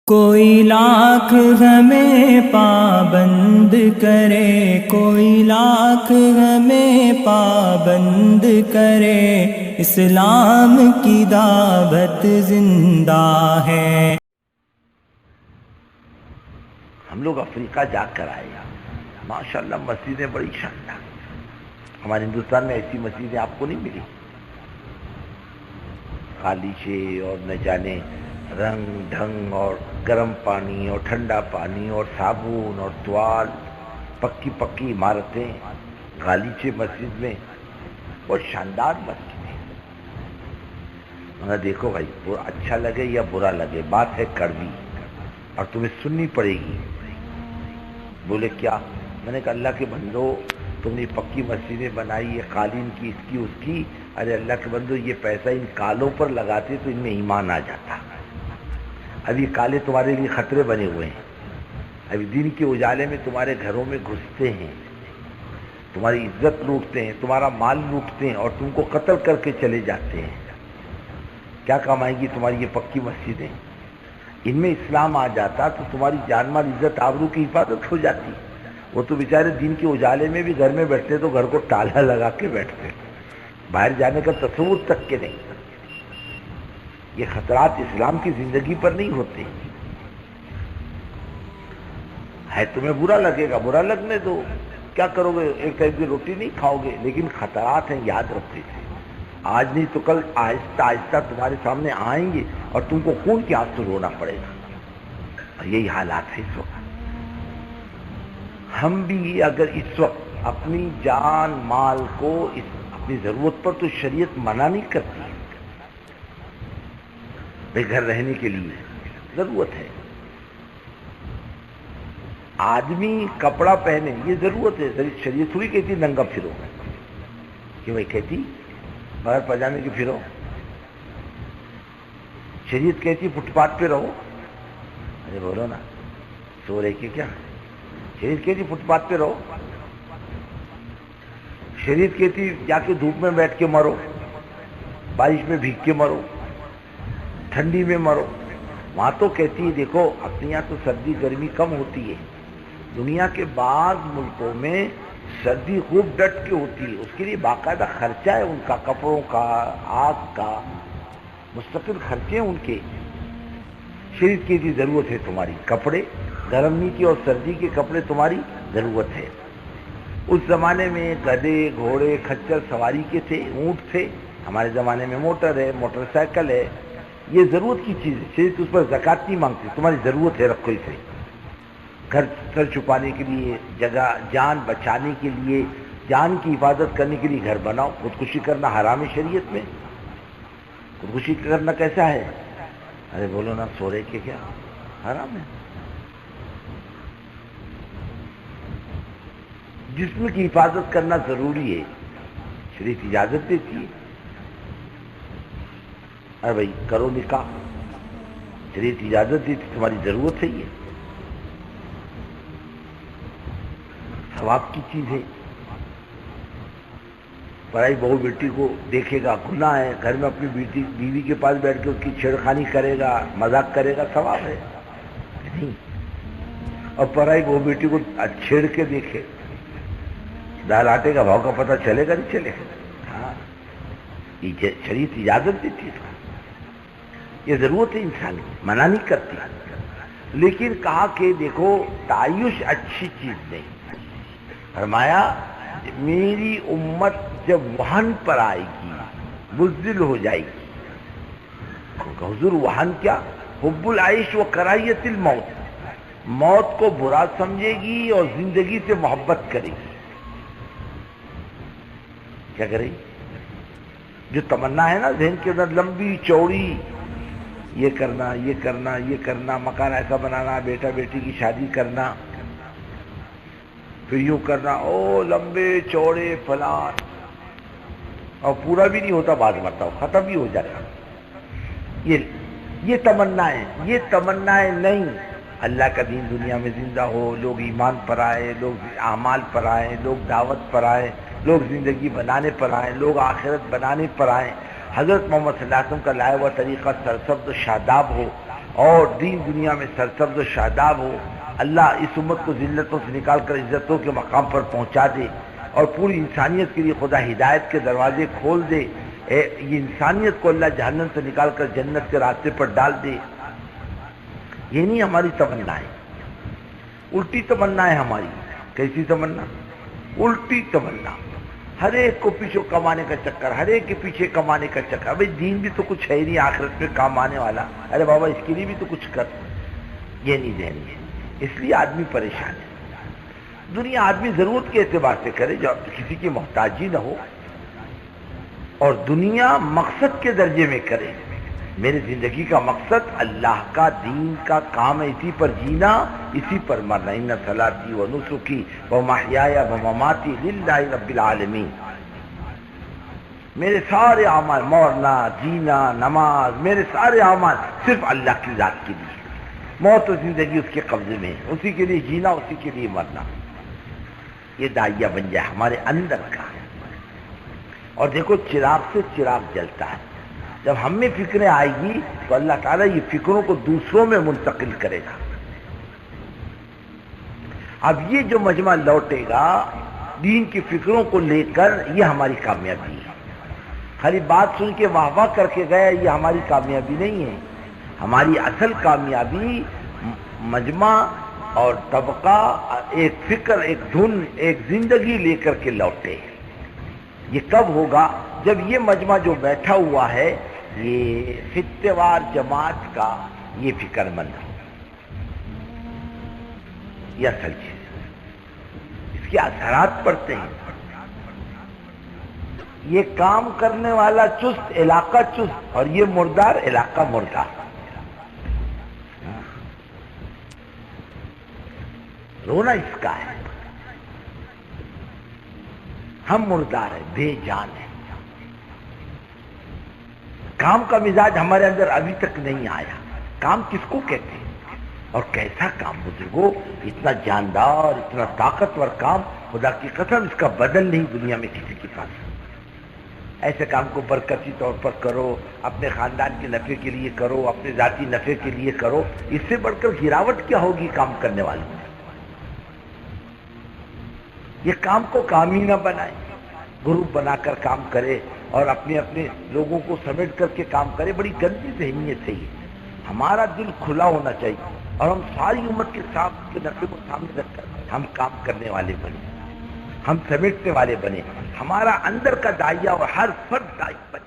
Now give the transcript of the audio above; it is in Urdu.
کوئی لاکھ ہمیں پابند کرے، کوئی لاکھ ہمیں پابند کرے، اسلام کی دعوت زندہ ہے۔ ہم لوگ افریقہ جا کر آئے، ماشاءاللہ مسجدیں بڑی شاندار، ہمارے ہندوستان میں ایسی مسجدیں آپ کو نہیں ملی، خالیچے اور نہ جانے رنگ ڈھنگ اور گرم پانی اور ٹھنڈا پانی اور صابن اور توال، پکی پکی عمارتیں، غالیچے مسجد میں، بہت شاندار مسجد ہے۔ مگر دیکھو بھائی، اچھا لگے یا برا لگے، بات ہے کڑوی اور تمہیں سننی پڑے گی۔ بولے کیا؟ میں نے کہا اللہ کے بندو، تم نے پکی مسجدیں بنائی، یہ قالین کی، اس کی اس کی، ارے اللہ کے بندو یہ پیسہ ان کالوں پر لگاتے تو ان میں ایمان آ جاتا۔ ابھی کالے تمہارے لیے خطرے بنے ہوئے ہیں، ابھی دن کے اجالے میں تمہارے گھروں میں گھستے ہیں، تمہاری عزت لوٹتے ہیں، تمہارا مال لوٹتے ہیں اور تم کو قتل کر کے چلے جاتے ہیں۔ کیا کام آئیں گی تمہاری یہ پکی مسجدیں؟ ان میں اسلام آ جاتا تو تمہاری جان مال عزت آبرو کی حفاظت ہو جاتی۔ وہ تو بیچارے دن کے اجالے میں بھی گھر میں بیٹھتے تو گھر کو تالا لگا کے بیٹھتے، باہر جانے کا تصور تک کے نہیں۔ یہ خطرات اسلام کی زندگی پر نہیں ہوتے ہے۔ تمہیں برا لگے گا، برا لگنے دو، کیا کرو گے؟ ایک ٹائم کی روٹی نہیں کھاؤ گے، لیکن خطرات ہیں، یاد رکھتے تھے۔ آج نہیں تو کل آہستہ آہستہ تمہارے سامنے آئیں گے اور تم کو خون کے آنسو رونا پڑے گا، اور یہی حالات ہے اس وقت۔ ہم بھی اگر اس وقت اپنی جان مال کو اپنی ضرورت پر، تو شریعت منع نہیں کرتی، بے گھر رہنے کے لیے ضرورت ہے، آدمی کپڑا پہنے یہ ضرورت ہے، شریعت تھوڑی کہتی ننگا پھرو، کہ بھائی کہتی بغیر پاجامے کے پھرو؟ شریعت کہتی فٹ پاتھ پہ رہو؟ ارے بولو نا، سو رہے کہ کیا؟ شریعت کہتی فٹ پاتھ پہ رہو؟ شریعت کہتی جا کے دھوپ میں بیٹھ کے مرو، بارش میں بھیگ کے مرو، ٹھنڈی میں مرو؟ وہاں تو کہتی ہے دیکھو، اپنے یہاں تو سردی گرمی کم ہوتی ہے، دنیا کے بعض ملکوں میں سردی خوب ڈٹ کے ہوتی ہے، اس کے لیے باقاعدہ خرچہ ہے ان کا، کپڑوں کا، آگ کا، مستقل خرچے ہیں ان کے۔ شریعت کی بھی ضرورت ہے تمہاری کپڑے، گرمی کی اور سردی کے کپڑے تمہاری ضرورت ہے۔ اس زمانے میں گدھے گھوڑے کھچر سواری کے تھے، اونٹ تھے، ہمارے زمانے میں موٹر ہے، موٹر سائیکل ہے، یہ ضرورت کی چیز ہے، شریعت اس پر زکوٰۃ نہیں مانگتی، تمہاری ضرورت ہے، رکھو اسے۔ گھر سر چھپانے کے لیے جگہ، جان بچانے کے لیے، جان کی حفاظت کرنے کے لیے گھر بناؤ۔ خودکشی کرنا حرام ہے شریعت میں؟ خودکشی کرنا کیسا ہے؟ ارے بولو نا، سو رہے کہ کیا؟ حرام ہے۔ جسم کی حفاظت کرنا ضروری ہے، شریعت اجازت دیتی ہے۔ ارے بھائی کرو نکاح، شریعت اجازت دیتی، تمہاری ضرورت ہے، یہ ثواب کی چیز ہے۔ پرائی بہو بیٹی کو دیکھے گا، گناہ ہے، گھر میں اپنی بیوی کے پاس بیٹھ کے اس کی چھیڑخانی کرے گا، مذاق کرے گا، ثواب ہے نہیں؟ اور پرائی بہو بیٹی کو چھیڑ کے دیکھے، دال آٹے کا بھاؤ کا پتہ چلے گا نہیں چلے گا؟ ہاں، شریعت اجازت دیتی ہے، یہ ضرورت ہے انسان کی، منع نہیں کرتی، لیکن کہا کہ دیکھو تعیش اچھی چیز نہیں۔ فرمایا میری امت جب وہن پر آئے گی، بزدل ہو جائے گی۔ حضور وہن کیا؟ حب العیش و کراہیت الموت، موت کو برا سمجھے گی اور زندگی سے محبت کرے گی۔ کیا کرے گی؟ جو تمنا ہے نا ذہن کے اندر لمبی چوڑی، یہ کرنا یہ کرنا یہ کرنا، مکان ایسا بنانا، بیٹا بیٹی کی شادی کرنا، پھر یوں کرنا، او لمبے چوڑے فلان، اور پورا بھی نہیں ہوتا، بعض مرتبہ ختم بھی ہو جاتا۔ یہ تمنا ہے، یہ تمنا ہے نہیں۔ اللہ کا دین دنیا میں زندہ ہو، لوگ ایمان پر آئے، لوگ اعمال پر آئے، لوگ دعوت پر آئے، لوگ زندگی بنانے پر آئے، لوگ آخرت بنانے پر آئے، حضرت محمد صلی اللہ علیہ وسلم کا لایا ہوا طریقہ سرسبز و شاداب ہو، اور دین دنیا میں سرسبز و شاداب ہو. اللہ اس امت کو ذلتوں سے نکال کر عزتوں کے مقام پر پہنچا دے اور پوری انسانیت کے لیے خدا ہدایت کے دروازے کھول دے. یہ انسانیت کو اللہ جہنم سے نکال کر جنت کے راستے پر ڈال دے. یہ نہیں ہماری تمنا ہے، الٹی تمنا ہے ہماری. کیسی تمنا؟ الٹی تمنا. ہر ایک کو پیچھے کمانے کا چکر، ہر ایک کے پیچھے کمانے کا چکر. بھائی دین بھی تو کچھ ہے نہیں آخرت میں کام آنے والا. ارے بابا اس کے لیے بھی تو کچھ کر. یہ نہیں ذہن ہے، اس لیے آدمی پریشان ہے. دنیا آدمی ضرورت کے اعتبار سے کرے جو کسی کی محتاجی نہ ہو، اور دنیا مقصد کے درجے میں کرے. میری زندگی کا مقصد اللہ کا دین کا کام ہے، اسی پر جینا، اسی پر مرنا. ان صلاتی و نسکی و محیای و مماتی للہ رب العالمین. میرے سارے اعمال، مرنا، جینا، نماز، میرے سارے اعمال صرف اللہ کی ذات کے لیے. موت و زندگی اس کے قبضے میں ہے، اسی کے لیے جینا، اسی کے لیے مرنا. یہ داعیہ بن جائے ہمارے اندر کا. اور دیکھو چراغ سے چراغ جلتا ہے. جب ہم میں فکریں آئے گی تو اللہ تعالیٰ یہ فکروں کو دوسروں میں منتقل کرے گا. اب یہ جو مجمع لوٹے گا دین کی فکروں کو لے کر، یہ ہماری کامیابی ہے. خالی بات سن کے واہ واہ کر کے گیا، یہ ہماری کامیابی نہیں ہے. ہماری اصل کامیابی مجمع اور طبقہ ایک فکر، ایک دھن، ایک زندگی لے کر کے لوٹے. یہ کب ہوگا؟ جب یہ مجمع جو بیٹھا ہوا ہے یہ خطے وار جماعت کا یہ فکر مند ہو. یہ اصل چیز، اس کے اثرات پڑتے ہیں. یہ کام کرنے والا چست، علاقہ چست، اور یہ مردار، علاقہ مردار. رونا اس کا ہے. ہم مردار ہیں، بے جان ہیں. کام کا مزاج ہمارے اندر ابھی تک نہیں آیا. کام کس کو کہتے ہیں اور کیسا کام بزرگوں؟ اتنا جاندار، اتنا طاقتور کام، خدا کی قسم اس کا بدل نہیں دنیا میں کسی کے پاس. ایسے کام کو برکتی طور پر کرو، اپنے خاندان کے نفع کے لیے کرو، اپنے ذاتی نفع کے لیے کرو. اس سے بڑھ کر گراوٹ کیا ہوگی کام کرنے والوں؟ یہ کام کو کام ہی نہ بنائے، گروپ بنا کر کام کرے اور اپنے اپنے لوگوں کو سمیٹ کر کے کام کرے. بڑی گندی ذہنیت ہے یہ. ہمارا دل کھلا ہونا چاہیے اور ہم ساری امت کے ساتھ کے نفع کو سامنے رکھ کر ہم کام کرنے والے بنے، ہم سمیٹنے والے بنے. ہمارا اندر کا داعیہ اور ہر فرد داعی بنے.